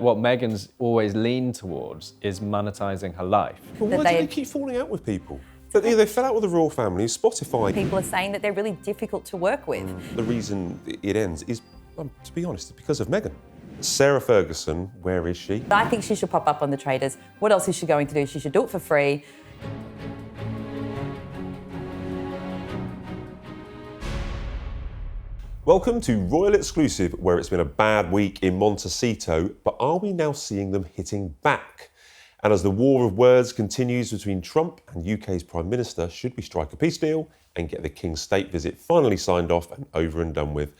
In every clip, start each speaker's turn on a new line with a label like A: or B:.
A: What Meghan's always leaned towards is monetizing her life.
B: But why do they keep falling out with people? But they fell out with the royal family, Spotify.
C: People are saying that they're really difficult to work with.
B: The reason it ends is, to be honest, because of Meghan. Sarah Ferguson, where is she?
C: I think she should pop up on The Traders. What else is she going to do? She should do it for free.
B: Welcome to Royal Exclusive, where it's been a bad week in Montecito, but are we now seeing them hitting back? And as the war of words continues between Trump and UK's Prime Minister, should we strike a peace deal and get the King's state visit finally signed off and over and done with?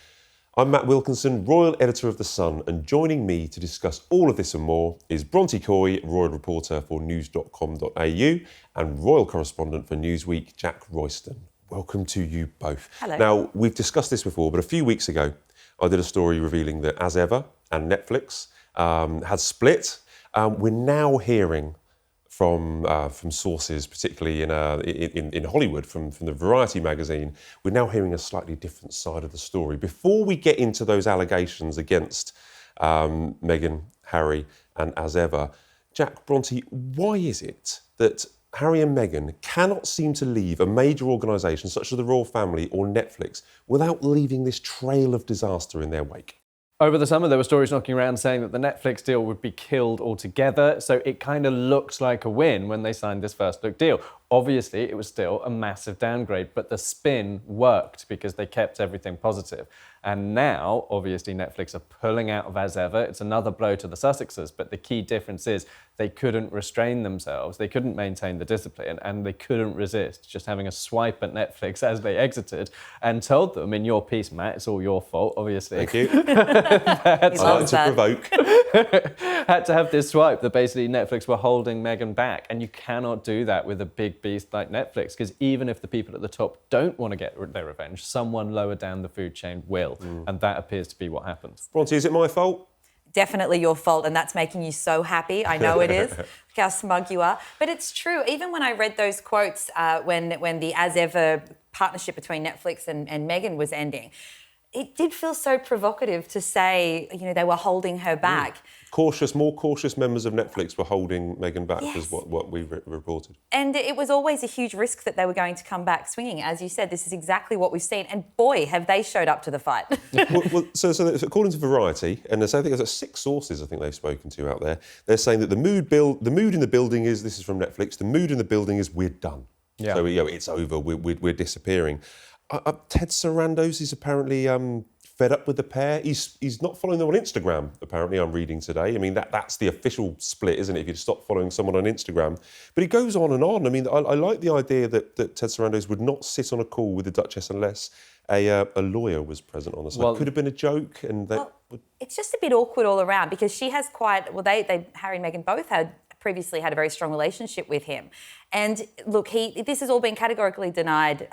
B: I'm Matt Wilkinson, Royal Editor of The Sun, and joining me to discuss all of this and more is Bronte Coy, Royal Reporter for news.com.au and Royal Correspondent for Newsweek, Jack Royston. Welcome to you both.
C: Hello.
B: Now, we've discussed this before, but a few weeks ago, I did a story revealing that As Ever and Netflix had split. We're now hearing from sources, particularly in Hollywood, from the Variety magazine, we're now hearing a slightly different side of the story. Before we get into those allegations against Meghan, Harry and As Ever, Jack, Bronte, why is it that Harry and Meghan cannot seem to leave a major organisation such as the royal family or Netflix without leaving this trail of disaster in their wake?
A: Over the summer, there were stories knocking around saying that the Netflix deal would be killed altogether, so it kind of looked like a win when they signed this first look deal. Obviously, it was still a massive downgrade, but the spin worked because they kept everything positive. And now, obviously, Netflix are pulling out of As Ever. It's another blow to the Sussexes, but the key difference is they couldn't restrain themselves, they couldn't maintain the discipline, and they couldn't resist just having a swipe at Netflix as they exited and told them, in your piece, Matt, it's all your fault, obviously.
B: Thank you. I like to provoke.
A: Had to have this swipe that basically Netflix were holding Meghan back, and you cannot do that with a big beast like Netflix, because even if the people at the top don't want to get their revenge, someone lower down the food chain will, and that appears to be what happened.
B: Bronte, is it my fault?
C: Definitely your fault, and that's making you so happy. I know it is. Look how smug you are. But it's true. Even when I read those quotes when the As Ever partnership between Netflix and Meghan was ending, it did feel so provocative to say, you know, they were holding her back.
B: More cautious members of Netflix were holding Meghan back, yes, was what we reported.
C: And it was always a huge risk that they were going to come back swinging. As you said, this is exactly what we've seen. And boy, have they showed up to the fight.
B: So according to Variety, and I think there's 6 sources I think they've spoken to out there, they're saying that the mood in the building is, this is from Netflix, the mood in the building is we're done. Yeah. So it's over, we're disappearing. Ted Sarandos is apparently fed up with the pair. He's not following them on Instagram, apparently, I'm reading today. I mean, that's the official split, isn't it, if you stop following someone on Instagram? But it goes on and on. I mean, I like the idea that Ted Sarandos would not sit on a call with the Duchess unless a lawyer was present on the side. Well, it could have been a joke.
C: It's just a bit awkward all around, because she has Harry and Meghan both previously had a very strong relationship with him. And look, this has all been categorically denied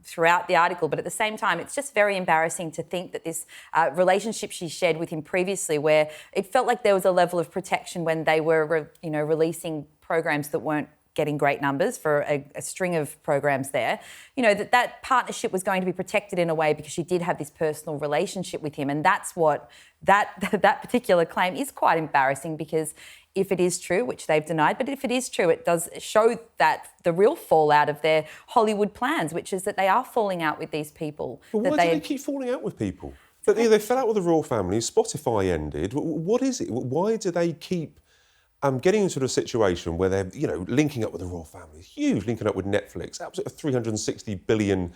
C: throughout the article, but at the same time, it's just very embarrassing to think that this relationship she shared with him previously, where it felt like there was a level of protection when they were, releasing programs that weren't getting great numbers for a string of programs there, that partnership was going to be protected in a way because she did have this personal relationship with him. And that's what that particular claim is quite embarrassing, because if it is true, which they've denied, but if it is true, it does show that the real fallout of their Hollywood plans, which is that they are falling out with these people.
B: But why do they keep falling out with people? But they fell out with the royal family, Spotify ended. What is it? Why do they keep getting into a situation where they're, linking up with the royal family? Huge, linking up with Netflix, absolutely a $360 billion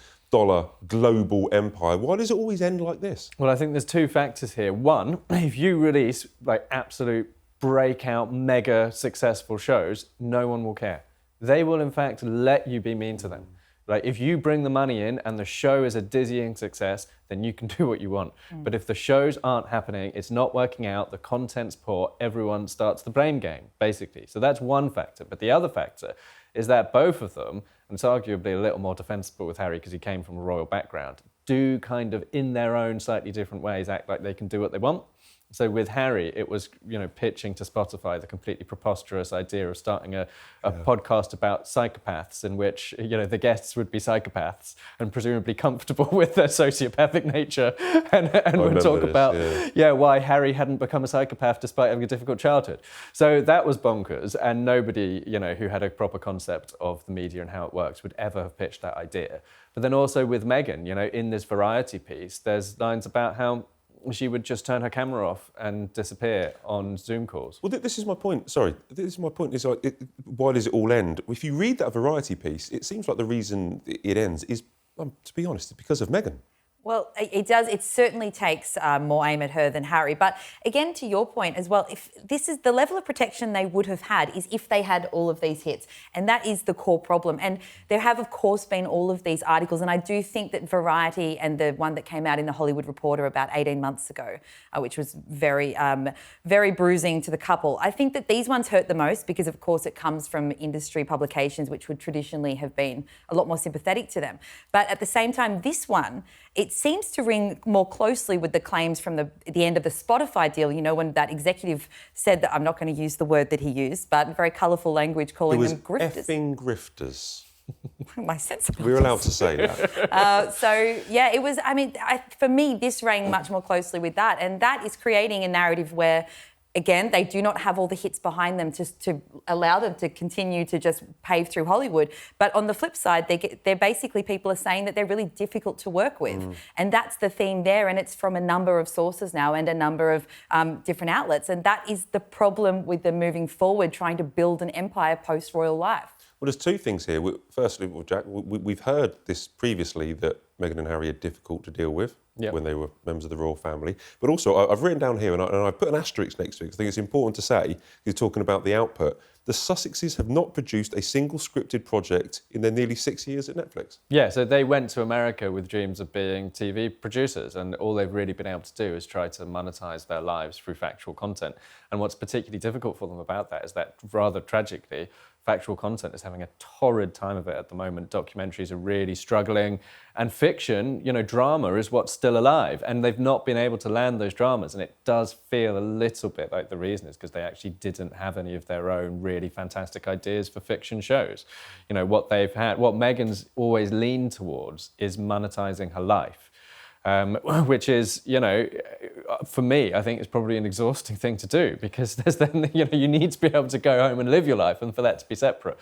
B: global empire. Why does it always end like this?
A: Well, I think there's 2 factors here. One, if you release absolute breakout, mega successful shows, no one will care. They will, in fact, let you be mean to them. If you bring the money in and the show is a dizzying success, then you can do what you want. But if the shows aren't happening, it's not working out, the content's poor, everyone starts the blame game, basically. So that's one factor. But the other factor is that both of them, and it's arguably a little more defensible with Harry because he came from a royal background, do kind of, in their own slightly different ways, act like they can do what they want. So with Harry, it was, pitching to Spotify the completely preposterous idea of starting a podcast about psychopaths in which, the guests would be psychopaths and presumably comfortable with their sociopathic nature and would talk about, why Harry hadn't become a psychopath despite having a difficult childhood. So that was bonkers, and nobody, who had a proper concept of the media and how it works would ever have pitched that idea. But then also with Meghan, in this Variety piece, there's lines about how she would just turn her camera off and disappear on Zoom calls.
B: Well, this is my point. Sorry, this is my point. Is why does it all end? If you read that Variety piece, it seems like the reason it ends is, to be honest, because of Meghan.
C: Well, it does. It certainly takes more aim at her than Harry. But again, to your point as well, if this is the level of protection they would have had is if they had all of these hits. And that is the core problem. And there have, of course, been all of these articles. And I do think that Variety and the one that came out in the Hollywood Reporter about 18 months ago, which was very, very bruising to the couple. I think that these ones hurt the most because, of course, it comes from industry publications, which would traditionally have been a lot more sympathetic to them. But at the same time, this one, it seems to ring more closely with the claims from the end of the Spotify deal, when that executive said that, I'm not going to use the word that he used, but very colourful language calling them grifters.
B: Effing grifters.
C: My sensible.
B: We're allowed to say that.
C: It was, for me, this rang much more closely with that. And that is creating a narrative where, again, they do not have all the hits behind them to allow them to continue to just pave through Hollywood. But on the flip side, they're basically, people are saying that they're really difficult to work with. And that's the theme there. And it's from a number of sources now and a number of different outlets. And that is the problem with them moving forward, trying to build an empire post-royal life.
B: Well, there's two things here. Firstly, Jack, we've heard this previously, that Meghan and Harry are difficult to deal with when they were members of the royal family. But also, I've written down here, and I put an asterisk next to it, because I think it's important to say, you're talking about the output. The Sussexes have not produced a single scripted project in their nearly 6 years at Netflix.
A: Yeah, so they went to America with dreams of being TV producers, and all they've really been able to do is try to monetize their lives through factual content. And what's particularly difficult for them about that is that, rather tragically, factual content is having a torrid time of it at the moment. Documentaries are really struggling, and fiction, drama is what's still alive, and they've not been able to land those dramas. And it does feel a little bit like the reason is because they actually didn't have any of their own really fantastic ideas for fiction shows. What they've had, what Meghan's always leaned towards is monetizing her life. Which is, for me, I think it's probably an exhausting thing to do, because there's then, you need to be able to go home and live your life, and for that to be separate.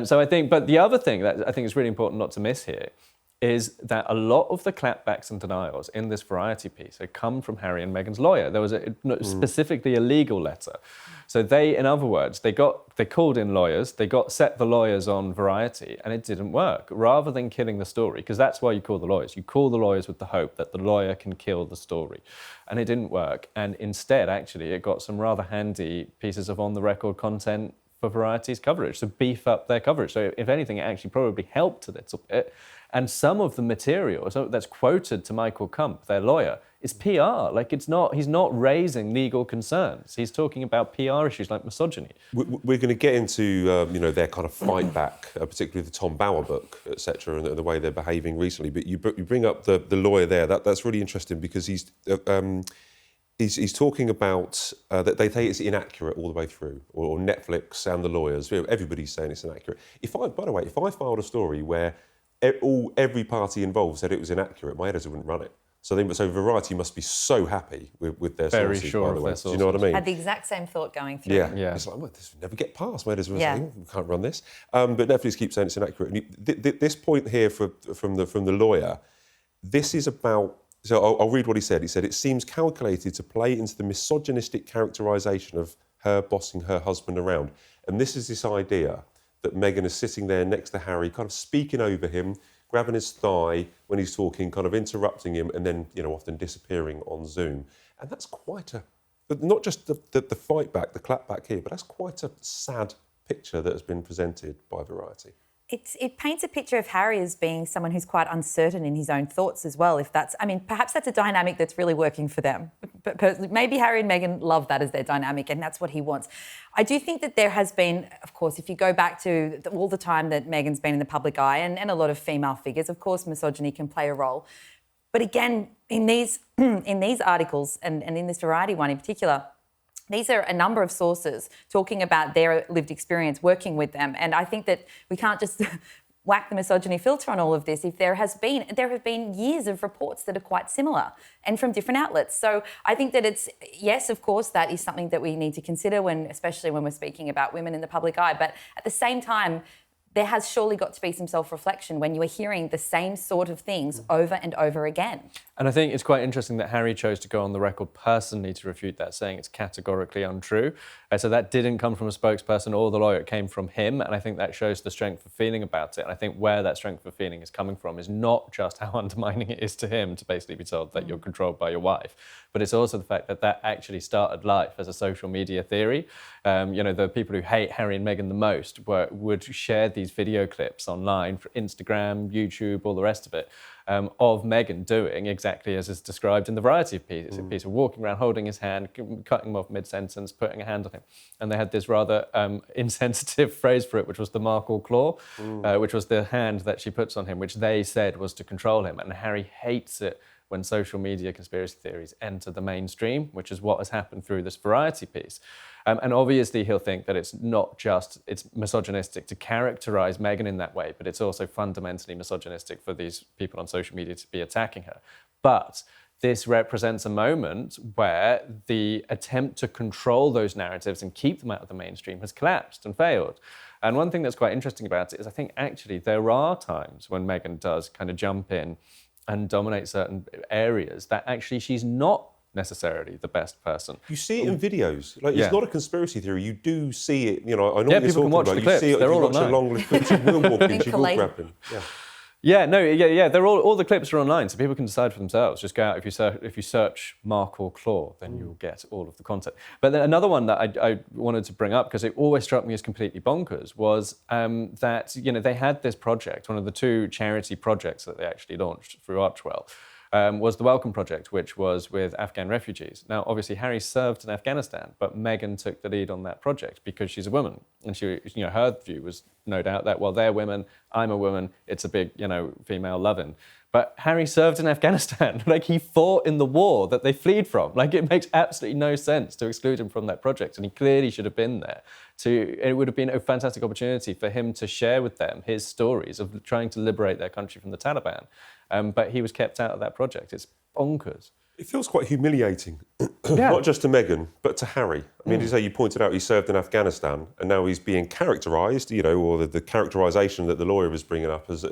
A: So I think, but the other thing that I think is really important not to miss here is that a lot of the clapbacks and denials in this Variety piece have come from Harry and Meghan's lawyer. There was specifically a legal letter. So they, in other words, they called in lawyers, set the lawyers on Variety, and it didn't work. Rather than killing the story, because that's why you call the lawyers. You call the lawyers with the hope that the lawyer can kill the story. And it didn't work. And instead, actually, it got some rather handy pieces of on-the-record content for Variety's coverage, to beef up their coverage. So if anything, it actually probably helped a little bit. And some of the material that's quoted to Michael Kump, their lawyer, is PR. He's not raising legal concerns. He's talking about PR issues like misogyny.
B: We're going to get into, their kind of fight back, particularly the Tom Bower book, etc., and the way they're behaving recently. But you bring up the lawyer there. That's really interesting, because he's talking about that they say it's inaccurate all the way through, or Netflix and the lawyers. Everybody's saying it's inaccurate. By the way, if I filed a story where every party involved said it was inaccurate, my editor wouldn't run it. So Variety must be so happy with their
A: Very
B: sources,
A: sure
B: by the way.
A: of their
B: Do you know what I mean?
C: Had the exact same thought going through.
B: Yeah. It's like, this will never get past. My editor was saying, we can't run this. But Netflix keeps saying it's inaccurate. And this point here from the lawyer, this is about. So I'll read what he said. He said, it seems calculated to play into the misogynistic characterisation of her bossing her husband around. And this is this idea that Meghan is sitting there next to Harry, kind of speaking over him, grabbing his thigh when he's talking, kind of interrupting him, and then, often disappearing on Zoom. And that's quite not just the fight back, the clap back here, but that's quite a sad picture that has been presented by Variety.
C: It paints a picture of Harry as being someone who's quite uncertain in his own thoughts as well. Perhaps that's a dynamic that's really working for them. But maybe Harry and Meghan love that as their dynamic, and that's what he wants. I do think that there has been, of course, if you go back to all the time that Meghan's been in the public eye, and a lot of female figures, of course, misogyny can play a role. But again, in these in these articles and in this Variety one in particular, these are a number of sources talking about their lived experience working with them. And I think that we can't just whack the misogyny filter on all of this if there have been years of reports that are quite similar and from different outlets. So I think that it's, yes, of course, that is something that we need to consider especially when we're speaking about women in the public eye. But at the same time, there has surely got to be some self-reflection when you are hearing the same sort of things over and over again.
A: And I think it's quite interesting that Harry chose to go on the record personally to refute that, saying it's categorically untrue. So that didn't come from a spokesperson or the lawyer, it came from him. And I think that shows the strength of feeling about it. And I think where that strength of feeling is coming from is not just how undermining it is to him to basically be told that you're controlled by your wife, but it's also the fact that that actually started life as a social media theory. The people who hate Harry and Meghan the most would share these video clips online for Instagram, YouTube, all the rest of it, of Meghan doing exactly as is described in the Variety piece. A piece of walking around, holding his hand, cutting him off mid-sentence, putting a hand on him. And they had this rather insensitive phrase for it, which was the Markle claw, which was the hand that she puts on him, which they said was to control him. And Harry hates it when social media conspiracy theories enter the mainstream, which is what has happened through this Variety piece. And obviously he'll think that it's misogynistic to characterise Meghan in that way, but it's also fundamentally misogynistic for these people on social media to be attacking her. But this represents a moment where the attempt to control those narratives and keep them out of the mainstream has collapsed and failed. And one thing that's quite interesting about it is I think actually there are times when Meghan does kind of jump in and dominate certain areas that actually she's not necessarily the best person.
B: You see it in videos. It's not a conspiracy theory. You do see it. I know what
A: people
B: you're talking
A: can watch
B: about.
A: the
B: You
A: clips.
B: see it.
A: They're
B: You
A: all
B: watch a
A: online.
B: long list of clips. She will walk in. She will grab him. Yeah.
A: They're all the clips are online, so people can decide for themselves. Just go out if you search Markle claw, then you'll get all of the content. But then another one that I wanted to bring up because it always struck me as completely bonkers was that they had this project, one of the two charity projects that they actually launched through Archwell. Was the Welcome Project, which was with Afghan refugees. Now, obviously, Harry served in Afghanistan, but Meghan took the lead on that project because she's a woman. And her view was no doubt that, well, they're women, I'm a woman, it's a big, female love-in. But Harry served in Afghanistan. He fought in the war that they fled from. It makes absolutely no sense to exclude him from that project. And he clearly should have been there. It would have been a fantastic opportunity for him to share with them his stories of trying to liberate their country from the Taliban. But he was kept out of that project. It's bonkers.
B: It feels quite humiliating, not just to Meghan, but to Harry. I mean, as you pointed out, he served in Afghanistan, and now he's being characterised, or the characterisation that the lawyer was bringing up as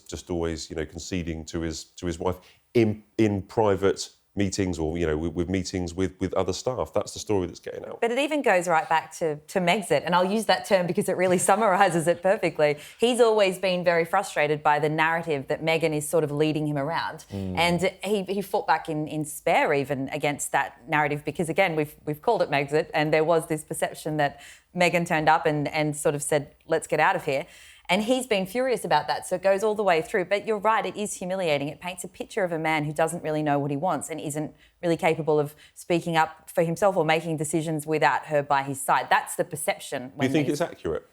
B: just always, conceding to his wife in private meetings or, with meetings with other staff. That's the story that's getting out.
C: But it even goes right back to Mexit, and I'll use that term because it really summarises it perfectly. He's always been very frustrated by the narrative that Meghan is sort of leading him around. And he fought back in spare even against that narrative because, again, we've called it Mexit, and there was this perception that Meghan turned up and sort of said, let's get out of here. And he's been furious about that, so it goes all the way through. But you're right, it is humiliating. It paints a picture of a man who doesn't really know what he wants and isn't really capable of speaking up for himself or making decisions without her by his side. That's the perception.
B: Do you think it's accurate?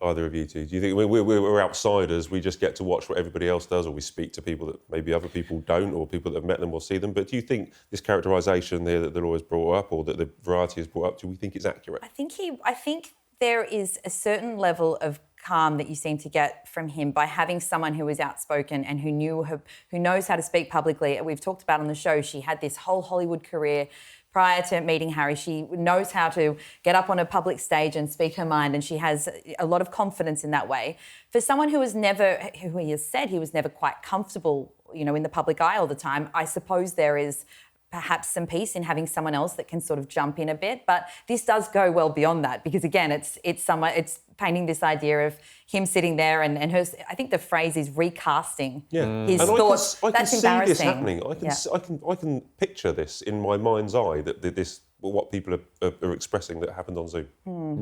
B: Either of you two? Do you think we're outsiders, we just get to watch what everybody else does, or we speak to people that maybe other people don't, or people that have met them will see them? But do you think this characterisation there that the lawyers brought up, or that the Variety has brought up, do we think it's accurate?
C: I think there is a certain level of calm that you seem to get from him by having someone who is outspoken and who knows how to speak publicly. We've talked about on the show, she had this whole Hollywood career prior to meeting Harry. She knows how to get up on a public stage and speak her mind, and she has a lot of confidence in that way. For someone who he has said he was never quite comfortable, in the public eye all the time, I suppose there is perhaps some peace in having someone else that can sort of jump in a bit. But this does go well beyond that because, again, it's painting this idea of him sitting there and her, I think the phrase is recasting his thoughts.
B: I can
C: That's
B: see
C: embarrassing.
B: this happening. I can picture this in my mind's eye, that what people are expressing that happened on Zoom.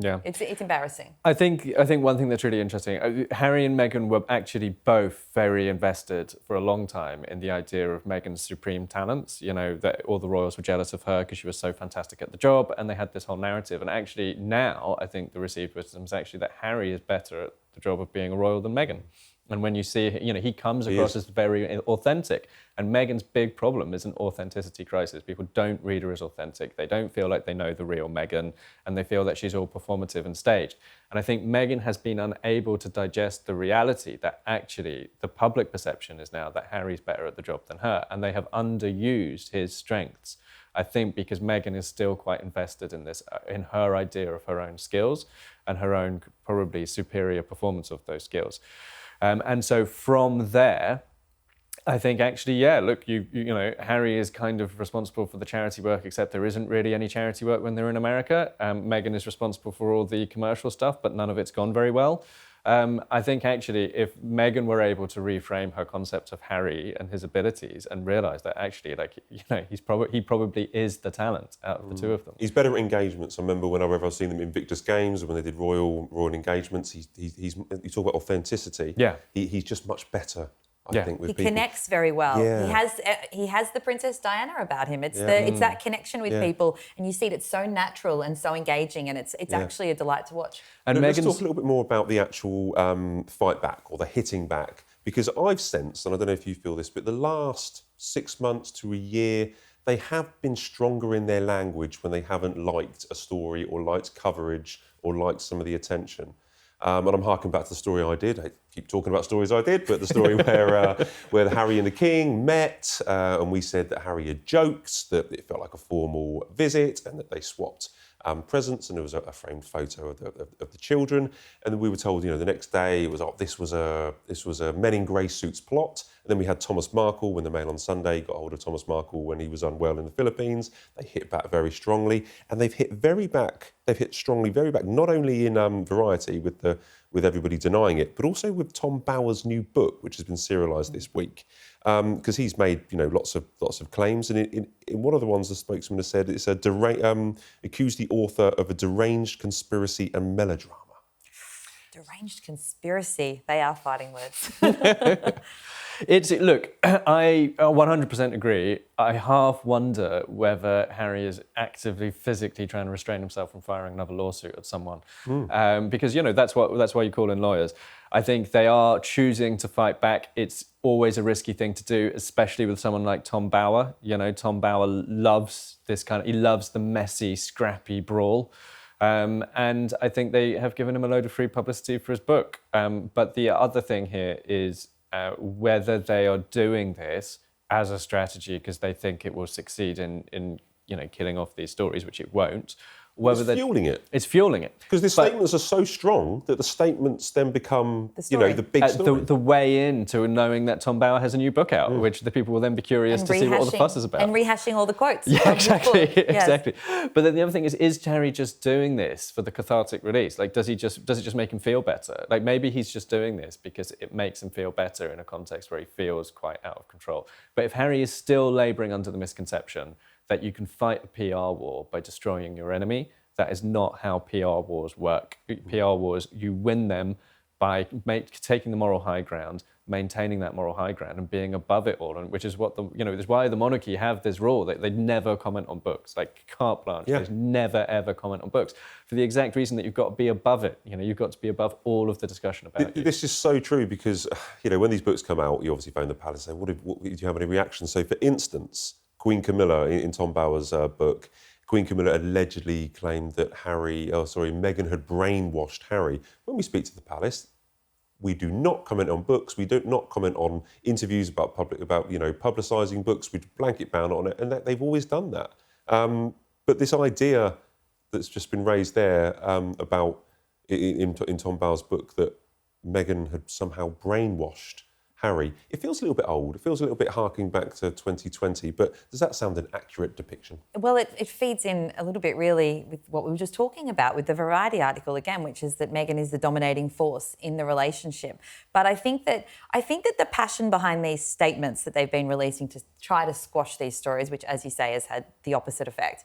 A: Yeah.
C: It's embarrassing.
A: I think one thing that's really interesting, Harry and Meghan were actually both very invested for a long time in the idea of Meghan's supreme talents, that all the royals were jealous of her because she was so fantastic at the job, and they had this whole narrative. And actually now I think the received wisdom is actually that Harry is better at the job of being a royal than Meghan. And when you see, he comes across as very authentic. And Meghan's big problem is an authenticity crisis. People don't read her as authentic. They don't feel like they know the real Meghan, and they feel that she's all performative and staged. And I think Meghan has been unable to digest the reality that actually the public perception is now that Harry's better at the job than her, and they have underused his strengths. I think because Meghan is still quite invested in this, in her idea of her own skills and her own probably superior performance of those skills. And so from there, I think actually, look, Harry is kind of responsible for the charity work, except there isn't really any charity work when they're in America. Meghan is responsible for all the commercial stuff, but none of it's gone very well. I think actually if Meghan were able to reframe her concept of Harry and his abilities and realise that actually, he probably is the talent out of the two of them.
B: He's better at engagements. I remember whenever I've seen them in Invictus Games, when they did royal engagements, you talk about authenticity.
A: Yeah.
B: He's just much better. I think with
C: he
B: people.
C: connects very well.
B: Yeah.
C: He has the Princess Diana about him. It's that connection with people, and you see it. It's so natural and so engaging, and it's actually a delight to watch.
A: And
B: let's talk a little bit more about the actual fight back or the hitting back, because I've sensed, and I don't know if you feel this, but the last 6 months to a year, they have been stronger in their language when they haven't liked a story or liked coverage or liked some of the attention. And I'm harking back to the story I did. I keep talking about stories I did, but the story where Harry and the King met, and we said that Harry had joked, that it felt like a formal visit, and that they swapped presents, and there was a framed photo of the children. And then we were told, the next day it was, this was a Men in Grey Suits plot. And then we had Thomas Markle, when the Mail on Sunday got hold of Thomas Markle when he was unwell in the Philippines. They hit back very strongly, and they've hit strongly very back, not only in Variety with everybody denying it, but also with Tom Bower's new book, which has been serialised this week, because he's made lots of claims, and in one of the ones the spokesman has said it's accused the author of a deranged conspiracy and melodrama.
C: Deranged conspiracy. They are fighting words.
A: Look, I 100% agree. I half wonder whether Harry is actively, physically trying to restrain himself from firing another lawsuit at someone, because that's why you call in lawyers. I think they are choosing to fight back. It's always a risky thing to do, especially with someone like Tom Bower. Tom Bower loves he loves the messy, scrappy brawl. And I think they have given him a load of free publicity for his book. But the other thing here is whether they are doing this as a strategy because they think it will succeed in killing off these stories, which it won't.
B: It's fueling it.
A: It's fueling it.
B: Because the statements are so strong that the statements then become, the big story.
A: The way into knowing that Tom Bower has a new book out, which the people will then be curious to see what all the fuss is about.
C: And rehashing all the quotes.
A: Yeah, exactly. Exactly. But then the other thing is Harry just doing this for the cathartic release? Does it just make him feel better? Maybe he's just doing this because it makes him feel better in a context where he feels quite out of control. But if Harry is still labouring under the misconception that you can fight a PR war by destroying your enemy, that is not how PR wars work. PR wars, you win them by taking the moral high ground, maintaining that moral high ground, and being above it all. And which is what is why the monarchy have this rule that they never comment on books, carte blanche. Yeah. They never ever comment on books for the exact reason that you've got to be above it. You've got to be above all of the discussion about you.
B: This is so true because when these books come out, you obviously phone the palace and say, "What do you have any reactions?" So, for instance, Queen Camilla in Tom Bower's book. Queen Camilla allegedly claimed that Meghan had brainwashed Harry. When we speak to the palace, we do not comment on books. We do not comment on interviews about publicising books. We blanket ban on it, and they've always done that. But this idea that's just been raised there about in Tom Bower's book that Meghan had somehow brainwashed Harry, it feels a little bit old. It feels a little bit harking back to 2020, but does that sound an accurate depiction?
C: Well, it feeds in a little bit really with what we were just talking about with the Variety article again, which is that Meghan is the dominating force in the relationship. But I think that the passion behind these statements that they've been releasing to try to squash these stories, which, as you say, has had the opposite effect.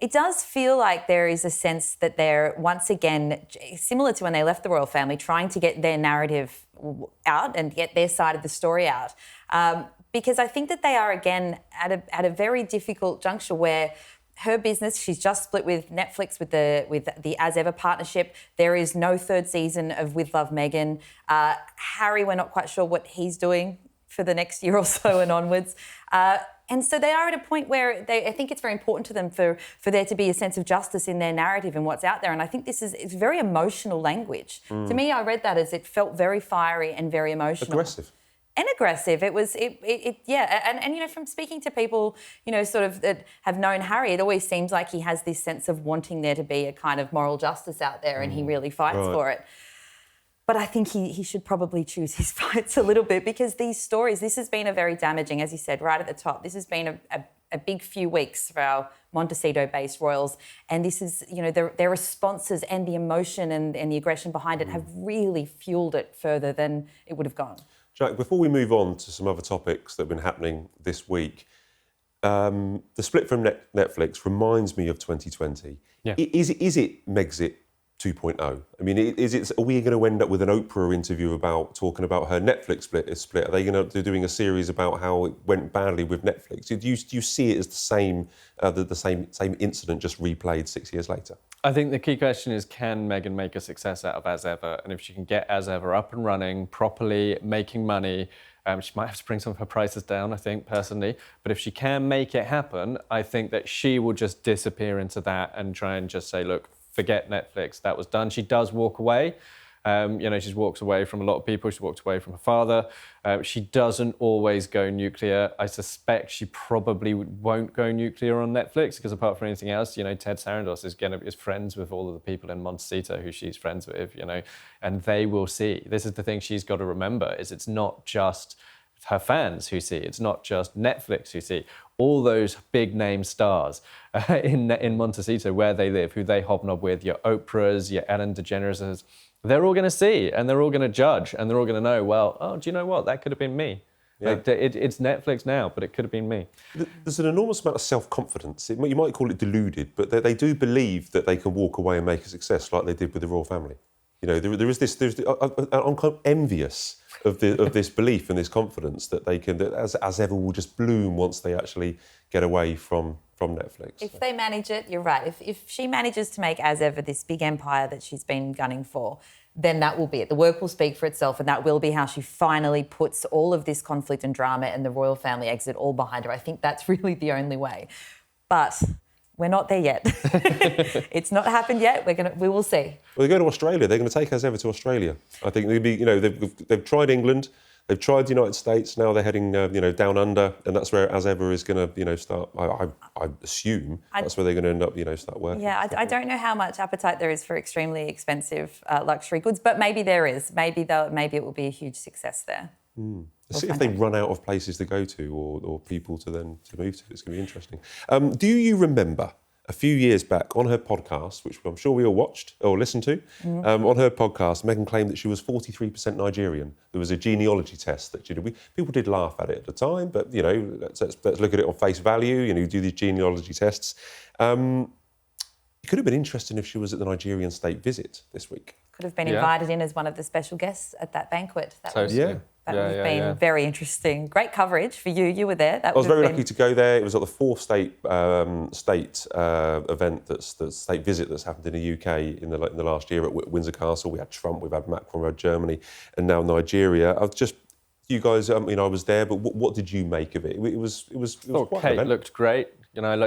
C: It does feel like there is a sense that they're once again, similar to when they left the royal family, trying to get their narrative out and get their side of the story out. Because I think that they are, again, at a very difficult juncture where her business, she's just split with Netflix with the As Ever partnership. There is no third season of With Love Meghan. Harry, we're not quite sure what he's doing for the next year or so and onwards. And so they are at a point where I think it's very important to them for there to be a sense of justice in their narrative and what's out there. And I think it's very emotional language. To me, I read that as it felt very fiery and very emotional.
B: Aggressive.
C: And aggressive. It was, yeah. And, you know, from speaking to people, you know, sort of that have known Harry, it always seems like he has this sense of wanting there to be a kind of moral justice out there and he really fights for it. But I think he should probably choose his fights a little bit, because these stories, this has been a very damaging, as you said, right at the top, this has been a big few weeks for our Montecito-based royals. And this is, you know, their responses and the emotion and the aggression behind it have really fueled it further than it would have gone.
B: Jack, before we move on to some other topics that have been happening this week, the split from Netflix reminds me of 2020.
A: Yeah.
B: Is it Mexit 2.0? I mean, are we going to end up with an Oprah interview talking about her Netflix split? Are they going to be doing a series about how it went badly with Netflix? Do you see it as the same incident just replayed 6 years later?
A: I think the key question is, can Meghan make a success out of As Ever? And if she can get As Ever up and running properly, making money, she might have to bring some of her prices down, I think, personally. But if she can make it happen, I think that she will just disappear into that and try and just say, look, forget Netflix, that was done. She does walk away. You know, she walks away from a lot of people. She walks away from her father. She doesn't always go nuclear. I suspect she probably won't go nuclear on Netflix, because apart from anything else, you know, Ted Sarandos is friends with all of the people in Montecito who she's friends with, you know, and they will see. This is the thing she's got to remember, is it's not just her fans who see, it's not just Netflix who see. All those big name stars in Montecito, where they live, who they hobnob with, your Oprahs, your Ellen DeGeneres, they're all going to see and they're all going to judge and they're all going to know, well, oh, do you know what? That could have been me. Yeah. Like, it's Netflix now, but it could have been me.
B: There's an enormous amount of self-confidence. You might call it deluded, but they do believe that they can walk away and make a success like they did with the royal family. You know, I'm kind of envious of this belief and this confidence that they can, that As Ever will just bloom once they actually get away from Netflix.
C: If they manage it, you're right. If she manages to make As Ever this big empire that she's been gunning for, then that will be it. The work will speak for itself, and that will be how she finally puts all of this conflict and drama and the royal family exit all behind her. I think that's really the only way. But we're not there yet. It's not happened yet. We will see.
B: Well, they go to Australia. They're going to take As Ever to Australia. I think they've tried England, they've tried the United States. Now they're heading down under, and that's where As Ever is going to start. I assume that's where they're going to end up start working.
C: Yeah, I don't know how much appetite there is for extremely expensive luxury goods, but maybe there is. Maybe it will be a huge success there.
B: Let's see if they run out of places to go to or people to move to. It's going to be interesting. Do you remember a few years back on her podcast, which I'm sure we all watched or listened to, on her podcast, Meghan claimed that she was 43% Nigerian. There was a genealogy test that she did. People did laugh at it at the time, but, let's look at it on face value. You do these genealogy tests. It could have been interesting if she was at the Nigerian state visit this week.
C: Could have been invited in as one of the special guests at that banquet. That would have been very interesting. Great coverage for you. You were there.
B: I was very lucky to go there. It was like the fourth state event, state visit that's happened in the UK in the last year at Windsor Castle. We had Trump, we've had Macron, we had Germany, and now Nigeria. You guys, I was there, but what did you make of it? It was quite
A: Kate
B: an event.
A: Looked great.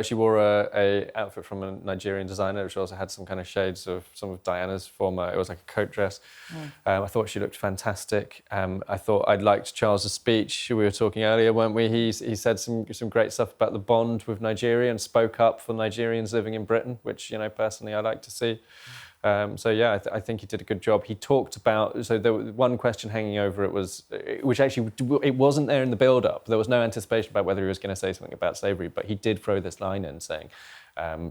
A: She wore a outfit from a Nigerian designer, which also had some kind of shades of some of Diana's former. It was like a coat dress. I thought she looked fantastic. I thought I'd liked Charles's speech. We were talking earlier, weren't we? He said some great stuff about the bond with Nigeria and spoke up for Nigerians living in Britain, which personally I like to see. I think he did a good job. He talked about, so there was one question hanging over it was, which actually, it wasn't there in the build-up. There was no anticipation about whether he was going to say something about slavery, but he did throw this line in saying,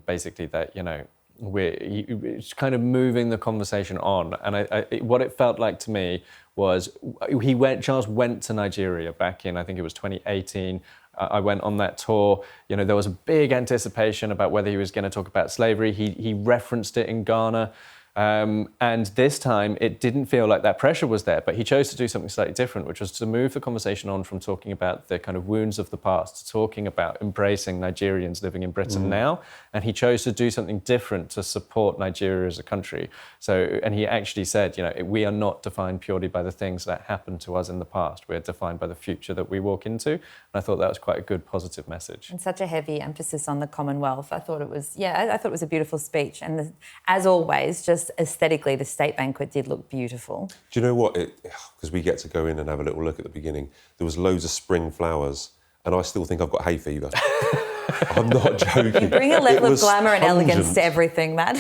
A: basically that, it's kind of moving the conversation on. And what it felt like to me was Charles went to Nigeria back in, I think it was 2018. I went on that tour. There was a big anticipation about whether he was going to talk about slavery. He referenced it in Ghana. And this time, it didn't feel like that pressure was there, but he chose to do something slightly different, which was to move the conversation on from talking about the kind of wounds of the past to talking about embracing Nigerians living in Britain now. And he chose to do something different to support Nigeria as a country. So, and he actually said, we are not defined purely by the things that happened to us in the past. We're defined by the future that we walk into. And I thought that was quite a good, positive message.
C: And such a heavy emphasis on the Commonwealth. I thought it was a beautiful speech. And as always, just aesthetically, the state banquet did look beautiful.
B: Do you know what? Because we get to go in and have a little look at the beginning. There was loads of spring flowers, and I still think I've got hay fever. I'm not joking.
C: You bring a level of glamour and elegance to everything, Matt.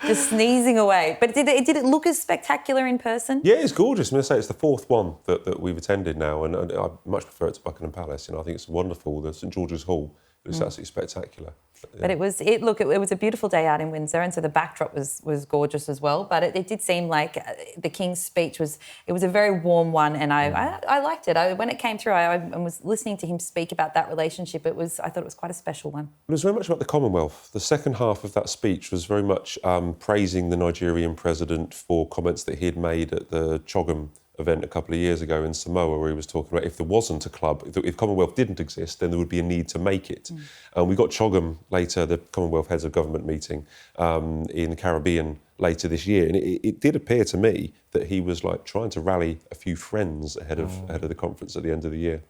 C: Just sneezing away. But did it look as spectacular in person?
B: Yeah, it's gorgeous. I'm going to say it's the fourth one that we've attended now, and I much prefer it to Buckingham Palace. I think it's wonderful. The St George's Hall, it's absolutely spectacular.
C: But it was a beautiful day out in Windsor, and so the backdrop was gorgeous as well. But it did seem like the King's speech was a very warm one, and I liked it. When it came through, I was listening to him speak about that relationship. I thought it was quite a special one.
B: It was very much about the Commonwealth. The second half of that speech was very much praising the Nigerian president for comments that he had made at the CHOGM event a couple of years ago in Samoa, where he was talking about if there wasn't a club, if Commonwealth didn't exist, then there would be a need to make it. And we got CHOGM later, the Commonwealth Heads of Government meeting in the Caribbean later this year, and it did appear to me that he was like trying to rally a few friends ahead of the conference at the end of the year.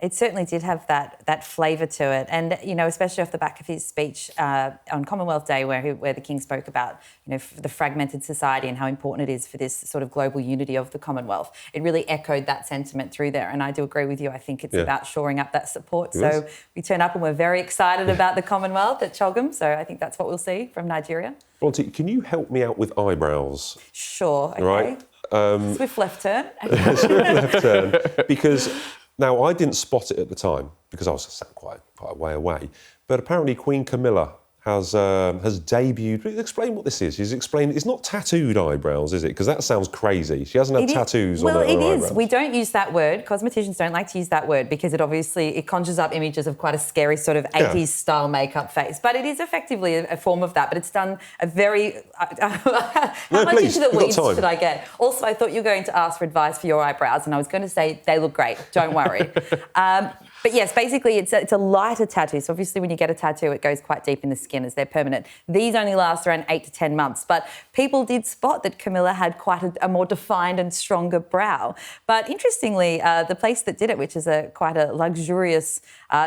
C: It certainly did have that flavour to it, and especially off the back of his speech on Commonwealth Day, where the King spoke about the fragmented society and how important it is for this sort of global unity of the Commonwealth. It really echoed that sentiment through there, and I do agree with you. I think it's about shoring up that support. So we turn up and we're very excited about the Commonwealth at CHOGM. So I think that's what we'll see from Nigeria.
B: Bronte, can you help me out with eyebrows?
C: Sure. Okay.
B: Right.
C: Swift left turn.
B: Swift left turn, because. Now, I didn't spot it at the time because I was sat quite a way away, but apparently Queen Camilla has debuted. Explain what this is. She's explained it's not tattooed eyebrows, is it? Because that sounds crazy. She hasn't had tattoos on her eyebrows. Well, it is.
C: We don't use that word. Cosmeticians don't like to use that word because it conjures up images of quite a scary sort of 80s style makeup face. But it is effectively a form of that. But it's done a very... How much into the weeds should I get? Also, I thought you were going to ask for advice for your eyebrows, and I was going to say they look great. Don't worry. But yes, basically it's a lighter tattoo. So obviously when you get a tattoo, it goes quite deep in the skin as they're permanent. These only last around 8 to 10 months. But people did spot that Camilla had quite a more defined and stronger brow. But interestingly, the place that did it, which is quite a luxurious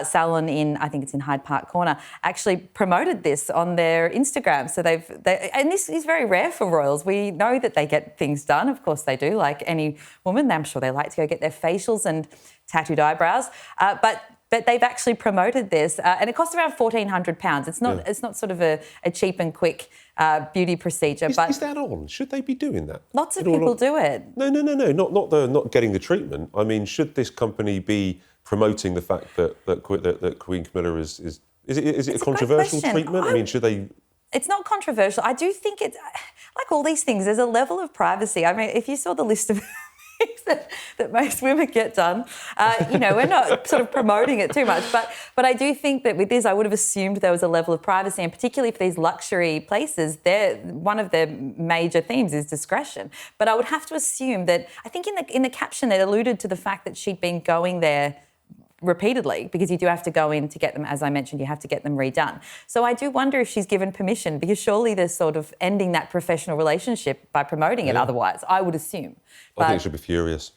C: salon I think it's in Hyde Park Corner, actually promoted this on their Instagram. So and this is very rare for royals. We know that they get things done. Of course they do, like any woman. I'm sure they like to go get their facials and tattooed eyebrows, but they've actually promoted this, and it costs around £1,400. It's not sort of a cheap and quick beauty procedure.
B: Is that on? Should they be doing that?
C: Lots of people do it.
B: No. Not getting the treatment. I mean, should this company be promoting the fact that Queen Camilla is it a controversial treatment? I mean, should they?
C: It's not controversial. I do think it's like all these things. There's a level of privacy. I mean, if you saw the list of that most women get done. We're not sort of promoting it too much, but I do think that with this, I would have assumed there was a level of privacy, and particularly for these luxury places, one of their major themes is discretion. But I would have to assume that, I think in the caption, it alluded to the fact that she'd been going there repeatedly, because you do have to go in to get them, as I mentioned, you have to get them redone. So I do wonder if she's given permission, because surely they're sort of ending that professional relationship by promoting it otherwise, I would assume.
B: I think she'll be furious.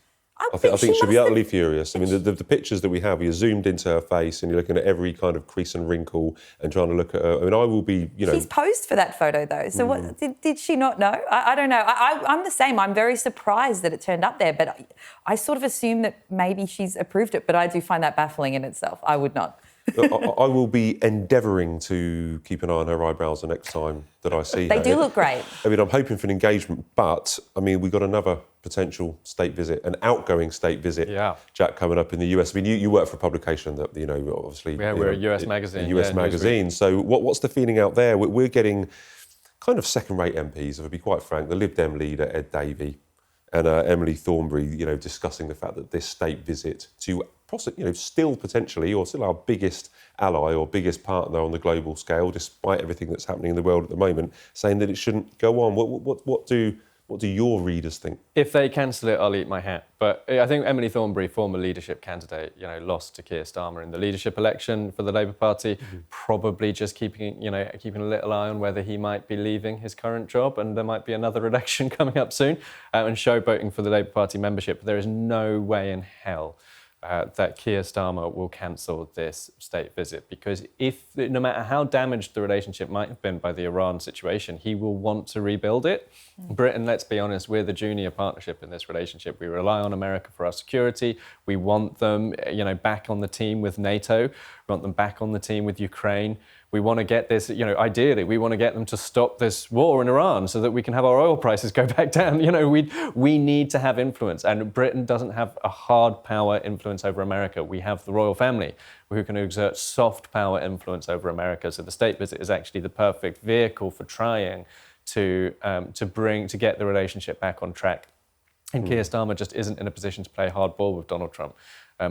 B: I think she'll be utterly furious. I mean, the pictures that we have, you're zoomed into her face and you're looking at every kind of crease and wrinkle and trying to look at her. I mean, I will be, She's posed
C: for that photo, though. So what did she not know? I don't know. I'm the same. I'm very surprised that it turned up there, but I sort of assume that maybe she's approved it, but I do find that baffling in itself. I would not.
B: I will be endeavouring to keep an eye on her eyebrows the next time that I see her.
C: They do look great.
B: I mean, I'm hoping for an engagement, but, I mean, we've got another potential state visit, an outgoing state visit, Jack, coming up in the US. I mean, you work for a publication that, obviously...
A: Yeah, we're a US magazine.
B: A US magazine. So what's the feeling out there? We're getting kind of second-rate MPs, if I be quite frank. The Lib Dem leader, Ed Davey, and Emily Thornberry, discussing the fact that this state visit to still potentially, or still our biggest ally or biggest partner on the global scale, despite everything that's happening in the world at the moment, saying that it shouldn't go on. What do your readers think?
A: If they cancel it, I'll eat my hat. But I think Emily Thornberry, former leadership candidate, lost to Keir Starmer in the leadership election for the Labour Party. Probably just keeping a little eye on whether he might be leaving his current job, and there might be another election coming up soon, and showboating for the Labour Party membership. But there is no way in hell that Keir Starmer will cancel this state visit, because no matter how damaged the relationship might have been by the Iran situation, he will want to rebuild it. Britain, let's be honest, we're the junior partnership in this relationship. We rely on America for our security. We want them, back on the team with NATO. We want them back on the team with Ukraine. We want to get this, ideally, we want to get them to stop this war in Iran so that we can have our oil prices go back down. We need to have influence, and Britain doesn't have a hard power influence over America. We have the royal family who can exert soft power influence over America. So the state visit is actually the perfect vehicle for trying to get the relationship back on track. And Keir Starmer just isn't in a position to play hardball with Donald Trump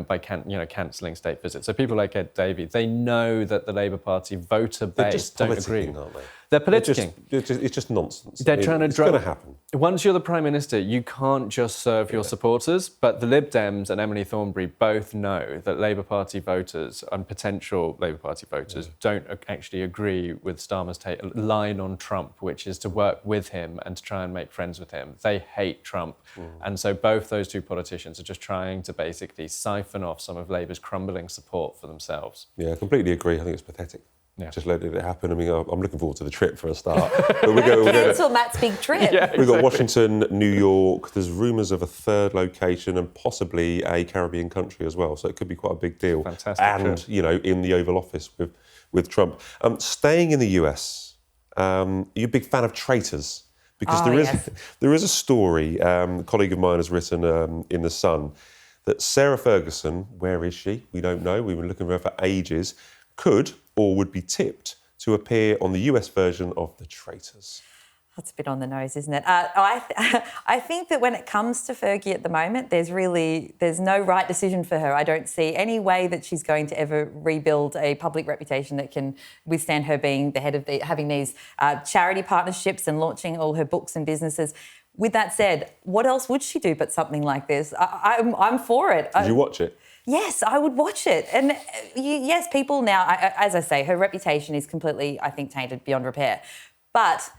A: by cancelling state visits. So people like Ed Davey, they know that the Labour Party voter base don't agree.
B: Aren't they?
A: They're politicking.
B: It's just nonsense.
A: They're trying to
B: It's going to happen.
A: Once you're the Prime Minister, you can't just serve your supporters, but the Lib Dems and Emily Thornberry both know that Labour Party voters and potential Labour Party voters don't actually agree with Starmer's line on Trump, which is to work with him and to try and make friends with him. They hate Trump. And so both those two politicians are just trying to basically siphon off some of Labour's crumbling support for themselves.
B: Yeah, I completely agree. I think it's pathetic.
A: Yeah.
B: Just let it happen. I mean, I'm looking forward to the trip for a start.
C: But cancel Matt's big trip.
B: We've got Washington, New York. There's rumours of a third location and possibly a Caribbean country as well. So it could be quite a big deal.
A: Fantastic
B: and,
A: trip.
B: In the Oval Office with Trump. Staying in the US, you're a big fan of traitors. Because there is a story, a colleague of mine has written in The Sun, that Sarah Ferguson, where is she? We don't know. We've been looking for her for ages, could or would be tipped to appear on the US version of The Traitors.
C: That's a bit on the nose, isn't it? I think that when it comes to Fergie at the moment, there's no right decision for her. I don't see any way that she's going to ever rebuild a public reputation that can withstand her being the head of having these charity partnerships and launching all her books and businesses. With that said, what else would she do but something like this? I'm for it.
B: Did you watch it?
C: Yes, I would watch it. And yes, people now, as I say, her reputation is completely, I think, tainted beyond repair. But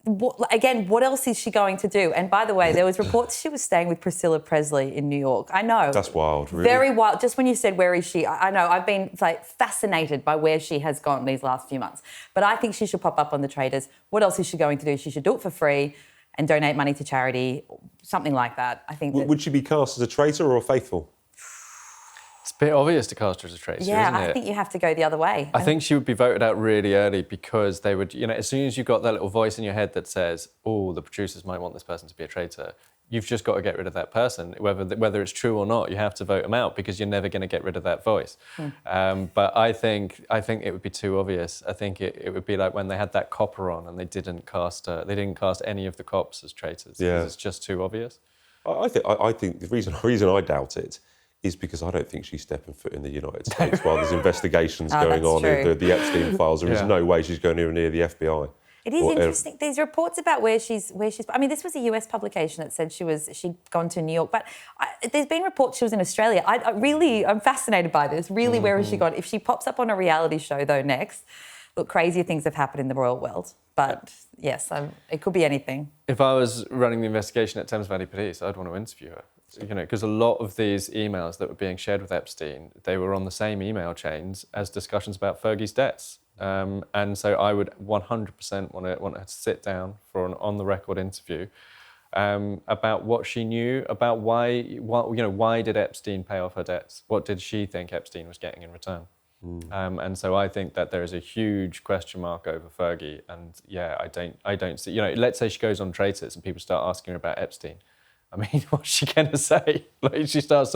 C: what else is she going to do? And by the way, there was reports she was staying with Priscilla Presley in New York. I know.
B: That's wild, really.
C: Very wild. Just when you said, where is she? I know. I've been fascinated by where she has gone these last few months. But I think she should pop up on The Traitors. What else is she going to do? She should do it for free and donate money to charity, something like that. I think.
B: Would she be cast as a traitor or a faithful?
A: It's a bit obvious to cast her as a traitor, isn't it?
C: Yeah, I think you have to go the other way.
A: I think she would be voted out really early because they would, as soon as you've got that little voice in your head that says, oh, the producers might want this person to be a traitor, you've just got to get rid of that person. Whether it's true or not, you have to vote them out because you're never going to get rid of that voice. But I think it would be too obvious. I think it would be like when they had that copper on and they didn't cast any of the cops as traitors because it's just too obvious.
B: I think the reason I doubt it is because I don't think she's stepping foot in the United States while there's investigations going on in the Epstein files. There is no way she's going anywhere near the FBI.
C: It is interesting. These reports about where she's. I mean, this was a US publication that said she'd gone to New York, but there's been reports she was in Australia. I'm fascinated by this. Really, where has she gone? If she pops up on a reality show though next, look, crazier things have happened in the royal world. But yes, it could be anything.
A: If I was running the investigation at Thames Valley Police, I'd want to interview her. Because a lot of these emails that were being shared with Epstein, they were on the same email chains as discussions about Fergie's debts. And so I would 100% want her to sit down for an on-the-record interview about what she knew, about why did Epstein pay off her debts? What did she think Epstein was getting in return? And so I think that there is a huge question mark over Fergie. And I don't see, let's say she goes on Traitors and people start asking her about Epstein. I mean, what's she going to say? She starts,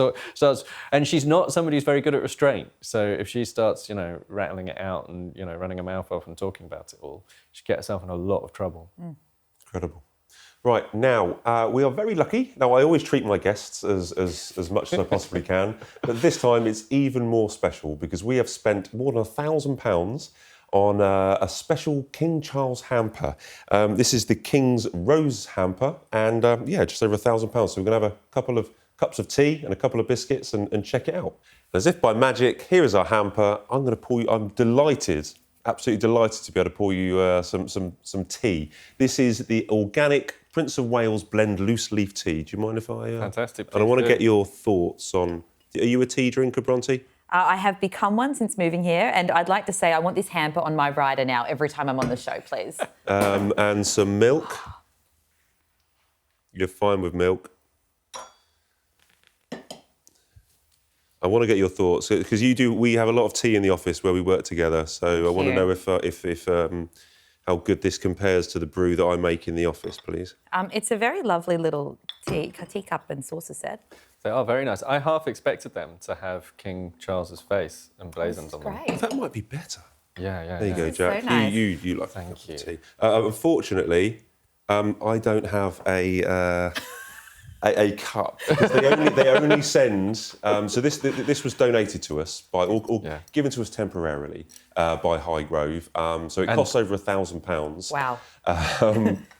A: and she's not somebody who's very good at restraint. So if she starts, rattling it out and, running her mouth off and talking about it all, she'd get herself in a lot of trouble.
B: Incredible. Right, now, we are very lucky. Now, I always treat my guests as much as I possibly can, but this time it's even more special because we have spent more than £1,000 on a special King Charles hamper. This is the King's Rose hamper, and just over £1,000. So we're going to have a couple of cups of tea and a couple of biscuits and check it out. As if by magic, here is our hamper. I'm going to pour you, I'm delighted, absolutely delighted to be able to pour you some tea. This is the organic Prince of Wales blend loose leaf tea. Do you mind if I...
A: Fantastic.
B: And I want to get your thoughts on... Are you a tea drinker, Bronte?
C: I have become one since moving here, and I'd like to say I want this hamper on my rider now every time I'm on the show, please.
B: And some milk. You're fine with milk. I want to get your thoughts because we have a lot of tea in the office where we work together. So I want to know if how good this compares to the brew that I make in the office, please.
C: It's a very lovely little teacup and saucer set.
A: They are very nice. I half expected them to have King Charles's face emblazoned on them.
C: Great.
B: That might be better.
A: Yeah.
B: There you go,
C: This is so
B: Jack.
C: nice.
B: You like
A: Thank
B: a cup
A: you.
B: of tea. Unfortunately, I don't have a cup because they only send. So this was donated to us by or given to us temporarily by Highgrove. So it costs over £1,000.
C: Wow.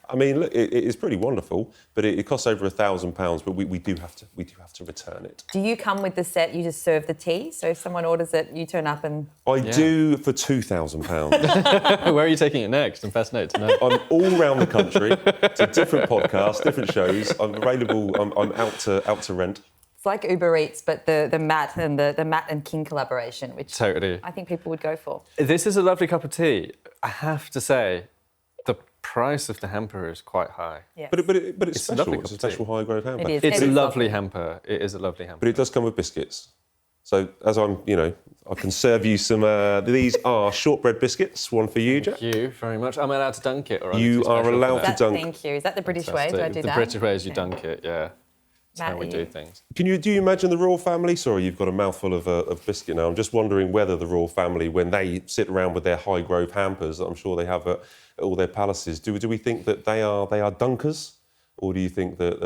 B: I mean, look, it is pretty wonderful, but it costs over £1,000. But we do have to return it.
C: Do you come with the set? You just serve the tea. So if someone orders it, you turn up and.
B: I do for £2,000.
A: Where are you taking it next? I'm fascinated to know.
B: I'm all around the country to different podcasts, different shows. I'm available. I'm out to rent.
C: It's like Uber Eats, but the Matt and the Matt and King collaboration, which
A: Totally.
C: I think people would go for.
A: This is a lovely cup of tea. I have to say, the price of the hamper is quite high.
C: Yes.
B: But it's
A: a lovely
B: special.
A: cup
B: It's a
A: of tea.
B: special Highgrove hamper.
C: It is.
A: It's a
C: It is
A: lovely
C: lovely.
A: hamper. It is a lovely hamper.
B: But it does come with biscuits. So as I can serve you some. These are shortbread biscuits. One for you, Jack.
A: Thank you very much. Am I allowed to dunk it? Or am I
B: You
A: too
B: are
A: special for
B: allowed
A: that?
B: to dunk.
C: Thank you. Is that the British way? Do I do
A: the
C: that?
A: British way is you
C: Okay.
A: dunk it, yeah. That's
C: Matt,
A: how we
C: are
A: do
C: you-
A: things.
B: Do you imagine the royal family? Sorry, you've got a mouthful of biscuit now. I'm just wondering whether the royal family, when they sit around with their Highgrove hampers that I'm sure they have at all their palaces, do we think that they are dunkers, or do you think that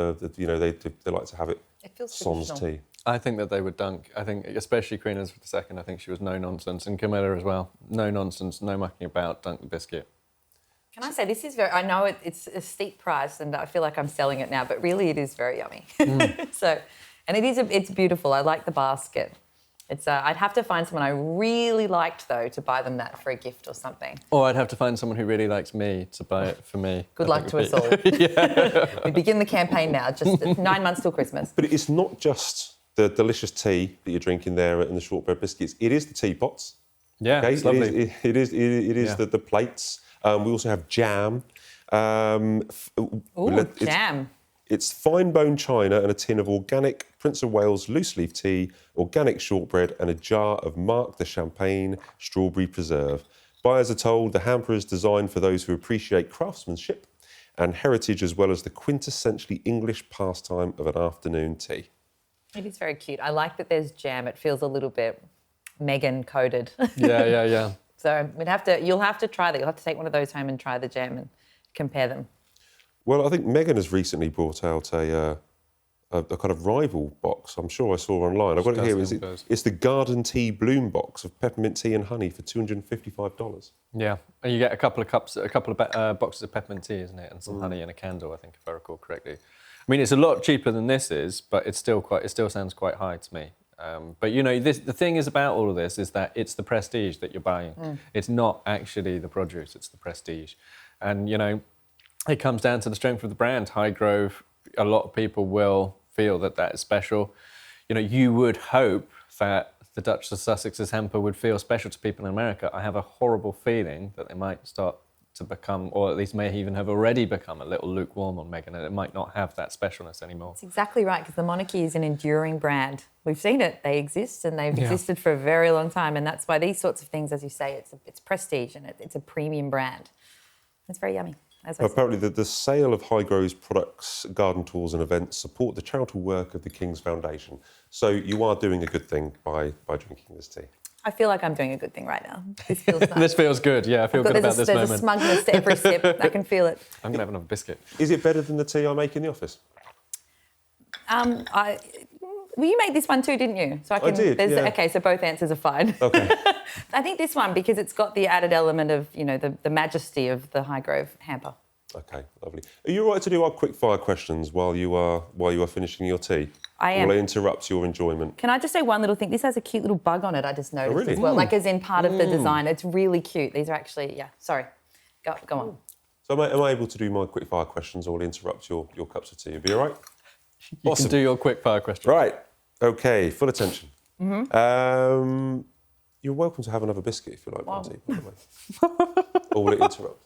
B: they like to have it
C: It feels
B: sans
C: traditional.
B: tea?
A: I think that they would dunk. I think, especially Queen Elizabeth II, I think she was no nonsense. And Camilla as well. No nonsense, no mucking about, dunk the biscuit.
C: Can I say this is very? I know it's a steep price, and I feel like I'm selling it now, but really it is very yummy. So, and it's beautiful. I like the basket. It's I'd have to find someone I really liked though to buy them that for a gift or something.
A: Or I'd have to find someone who really likes me to buy it for me.
C: Good
A: I
C: luck
A: think
C: to us
A: would be-
C: all. We begin the campaign now. Just 9 months till Christmas.
B: But it's not just the delicious tea that you're drinking there and the shortbread biscuits. It is the teapots.
A: Yeah,
B: Okay?
A: it's lovely.
B: It is
A: Yeah.
B: the plates. We also have jam.
C: Ooh, jam.
B: It's fine bone china and a tin of organic Prince of Wales loose leaf tea, organic shortbread, and a jar of Mark the Champagne strawberry preserve. Buyers are told the hamper is designed for those who appreciate craftsmanship and heritage, as well as the quintessentially English pastime of an afternoon tea.
C: It is very cute. I like that there's jam. It feels a little bit Meghan coded.
A: Yeah.
C: So you'll have to try that. You'll have to take one of those home and try the jam and compare them.
B: Well, I think Meghan has recently brought out a kind of rival box. I'm sure I saw online. I've got it here. It's the Garden Tea Bloom box of peppermint tea and honey for $255.
A: Yeah, and you get a couple of boxes of peppermint tea, isn't it, and some honey and a candle, I think, if I recall correctly. I mean, it's a lot cheaper than this is, but it still sounds quite high to me. But the thing is about all of this is that it's the prestige that you're buying. It's not actually the produce; it's the prestige, and it comes down to the strength of the brand. Highgrove, a lot of people will feel that is special. You would hope that the Duchess of Sussex's hamper would feel special to people in America. I have a horrible feeling that they might start to become, or at least may even have already become, a little lukewarm on Meghan, and it might not have that specialness anymore.
C: That's exactly right, because the monarchy is an enduring brand. We've seen it. They exist, and they've existed for a very long time, and that's why these sorts of things, as you say, it's prestige, and it's a premium brand. It's very yummy. As I said.
B: Apparently, the sale of Highgrove's products, garden tools and events support the charitable work of the King's Foundation. So you are doing a good thing by drinking this tea.
C: I feel like I'm doing a good thing right now. This feels nice.
A: This feels good. Yeah, I feel good about this
C: There's
A: moment.
C: a smugness to every sip. I can feel it.
A: I'm going to have another biscuit.
B: Is it better than the tea I make in the office?
C: Well, you made this one too, didn't you? So
B: I did, yeah.
C: Okay, so both answers are fine.
B: Okay.
C: I think this one, because it's got the added element of, the majesty of the Highgrove hamper.
B: Okay, lovely. Are you all right to do our quickfire questions while you are finishing your tea?
C: I am.
B: Will I interrupt your enjoyment?
C: Can I just say one little thing? This has a cute little bug on it, I just noticed
B: really?
C: as well. Like as in part of the design. It's really cute. These are actually, yeah, sorry. Go on.
B: So am I able to do my quickfire questions or will I interrupt your cups of tea? You'll be all right?
A: You can do your quick fire question.
B: Right. Okay, full attention. You're welcome to have another biscuit if you like, Bronte, by the way. Or will it interrupt?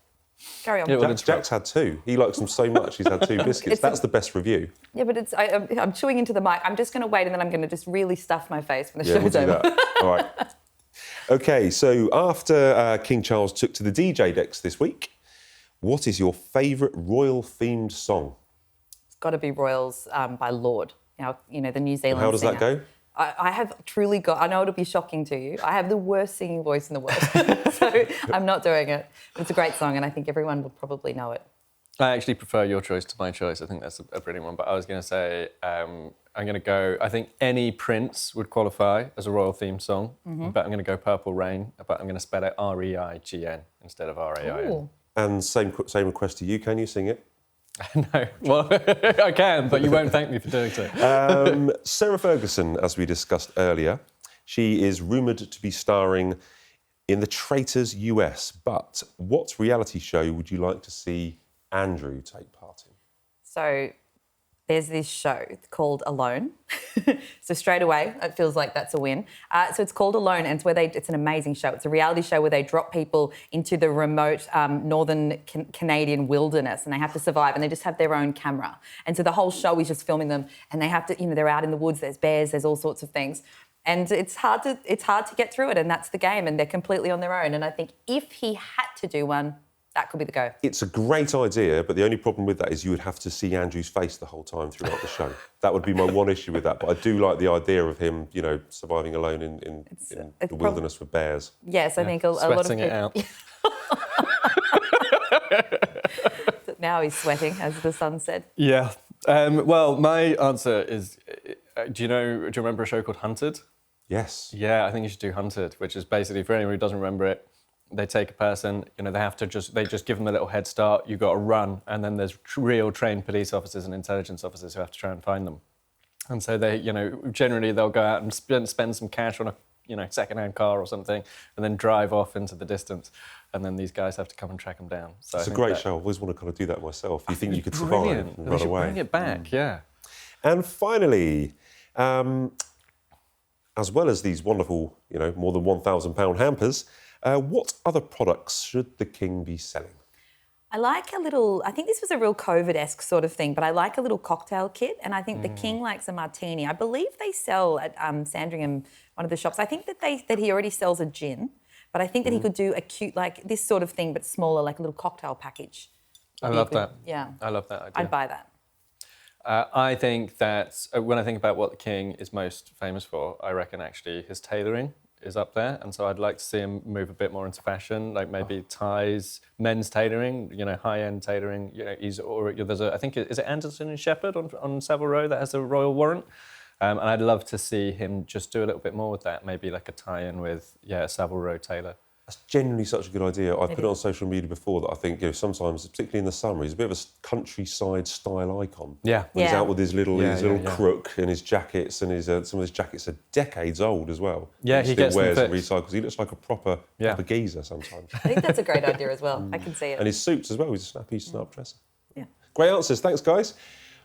C: Carry on.
A: It will interrupt.
B: Jack's had two. He likes them so much, he's had two biscuits. That's the best review.
C: Yeah, but I'm chewing into the mic. I'm just going to wait and then I'm going to just really stuff my face when the
B: Yeah, we'll
C: show's
B: do
C: over.
B: that. All right. Okay, so after King Charles took to the DJ decks this week, what is your favourite royal-themed song?
C: It's got to be Royals by Lord. Now, the New Zealand
B: How does
C: singer.
B: that go?
C: I have truly got, I know it'll be shocking to you, I have the worst singing voice in the world. So I'm not doing it. But it's a great song and I think everyone will probably know it.
A: I actually prefer your choice to my choice. I think that's a brilliant one. But I was going to say, I'm going to go, I think any Prince would qualify as a royal themed song. But I'm going to go Purple Rain, but I'm going to spell it R-E-I-G-N instead of R-A-I-N.
C: Ooh.
B: And same request to you. Can you sing it?
A: No, well, I can, but you won't thank me for doing so.
B: Sarah Ferguson, as we discussed earlier, she is rumoured to be starring in The Traitors US. But what reality show would you like to see Andrew take part in?
C: So there's this show called Alone. So straight away, it feels like that's a win. So it's called Alone, and it's an amazing show. It's a reality show where they drop people into the remote northern Canadian wilderness, and they have to survive, and they just have their own camera. And so the whole show is just filming them, and they have to, they're out in the woods. There's bears, there's all sorts of things, and it's hard to get through it. And that's the game, and they're completely on their own. And I think if he had to do one, that could be the go.
B: It's a great idea, but the only problem with that is you would have to see Andrew's face the whole time throughout the show. That would be my one issue with that. But I do like the idea of him, surviving alone in the wilderness with bears.
C: Yes, I think a lot of
A: Sweating
C: people...
A: it out.
C: Now he's sweating, as the sun said.
A: Yeah. Well, my answer is, do you remember a show called Hunted?
B: Yes.
A: Yeah, I think you should do Hunted, which is basically, for anyone who doesn't remember it, they take a person, they just give them a little head start, you got to run, and then there's real trained police officers and intelligence officers who have to try and find them. And so they, generally they'll go out and spend some cash on a, second-hand car or something, and then drive off into the distance. And then these guys have to come and track them down. So
B: It's a great show. I've always wanted to kind of do that myself. You think you could survive and
A: We
B: run
A: should
B: away.
A: bring it back, yeah.
B: And finally, as well as these wonderful, more than £1,000 hampers, what other products should the king be selling?
C: I think this was a real COVID-esque sort of thing, but I like a little cocktail kit, and I think the king likes a martini. I believe they sell at Sandringham, one of the shops. I think that he already sells a gin, but I think that he could do a cute, like this sort of thing, but smaller, like a little cocktail package.
A: I love that.
C: Yeah.
A: I love that idea.
C: I'd buy that.
A: I think that when I think about what the king is most famous for, I reckon actually his tailoring is up there, and so I'd like to see him move a bit more into fashion, like maybe ties, men's tailoring, high-end tailoring. I think is it Anderson and Shepherd on Savile Row that has a royal warrant, and I'd love to see him just do a little bit more with that, maybe like a tie-in with a Savile Row tailor.
B: That's genuinely such a good idea. I've put it on social media before that I think, sometimes, particularly in the summer, he's a bit of a countryside style icon.
A: Yeah.
B: When he's out with his little
A: Yeah.
B: crook and his jackets, and his some of his jackets are decades old as well.
A: Yeah,
B: he
A: he
B: still
A: gets them
B: wears and
A: fixed.
B: recycles. He looks like a proper geezer sometimes.
C: I think that's a great idea as well. I can see it.
B: And his suits as well. He's a snappy snap dresser.
C: Yeah.
B: Great answers. Thanks, guys.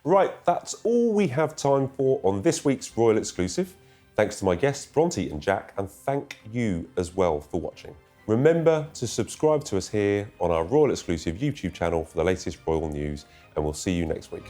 B: Right, that's all we have time for on this week's Royal Exclusive. Thanks to my guests, Bronte and Jack, and thank you as well for watching. Remember to subscribe to us here on our Royal Exclusive YouTube channel for the latest royal news, and we'll see you next week.